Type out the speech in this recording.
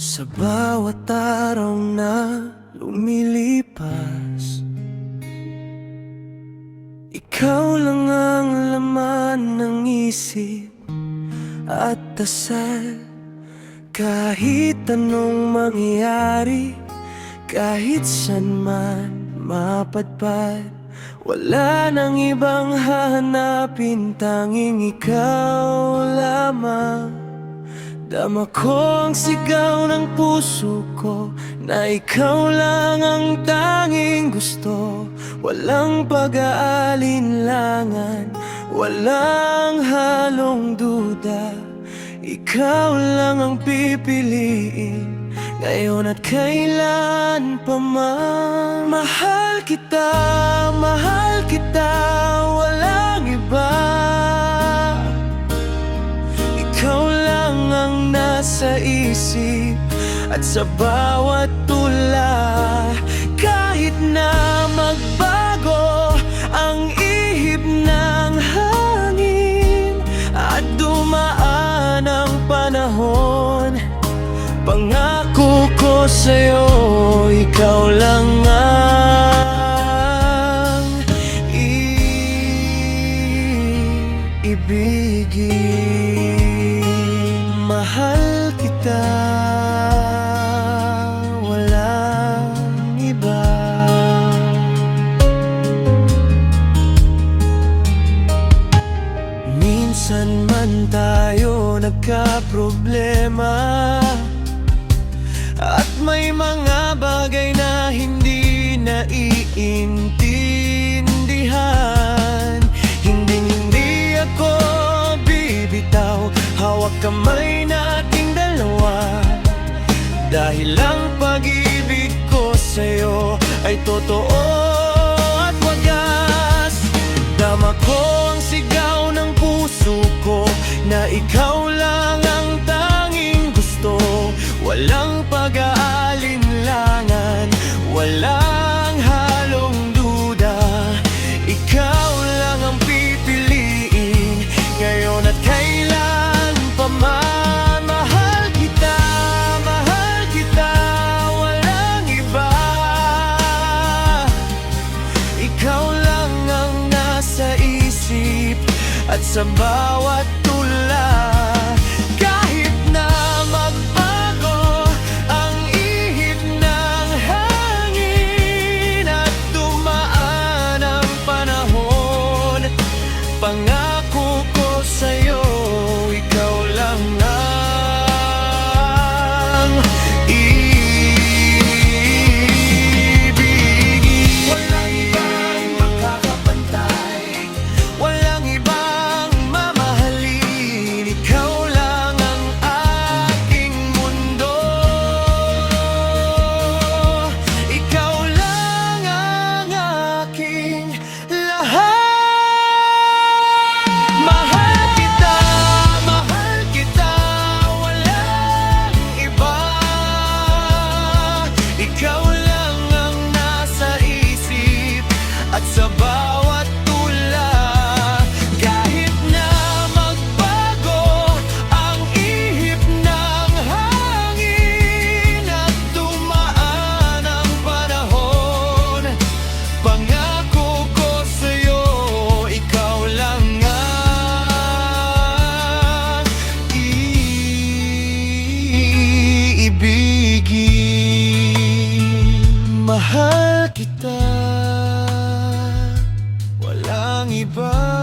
Sa bawat araw na lumilipas, ikaw lang ang laman ng isip at dasal. Kahit anong mangyari, kahit saan man mapadpad, wala nang ibang hahanapin, tanging ikaw lamang. Dama ko ang sigaw ng puso ko na ikaw lang ang tanging gusto. Walang pag-aalinlangan, walang halong duda. Ikaw lang ang pipiliin, ngayon at kailan pa man. Mahal kita, walang iba. Ikaw lang ang nasa isip at sa bawat tula. Kahit na magbago ang ihip ng hangin at dumaan ang panahon, pangako ko sa'yo, ikaw lang ang iibigin. Mahal kita, walang iba. Minsan man tayo nagkaproblema at may mga bagay na hindi naiintindihan. Hindi ako bibitaw, hawak kamay nating dalawa, dahil ang pag-ibig ko sa'yo ay totoo at wagas. Dama ko ang sigaw ng puso ko na ikaw lang ang tanging gusto. Walang pag-aalinlangan, walang halong duda. Ikaw lang ang pipiliin, ngayon at kailan pa man. Mahal kita, walang iba. Ikaw lang ang nasa isip at sa bawat tula. Kahit na magbago ang ihip ng hangin at dumaan ang panahon, pangako ko sa'yo, ikaw lang ang iibigin. Walang ibang makakapantay, walang ibang mamahalin. Ikaw lang ang aking mundo, ikaw lang ang aking lahat. Mahal kita, walang iba. Ikaw lang ang nasa isip at sa bawat tula. Kahit na magbago ang ihip ng hangin at dumaan ang panahon, pangako ko sa'yo, ikaw lang ang iibigin. Mahal kita, walang iba.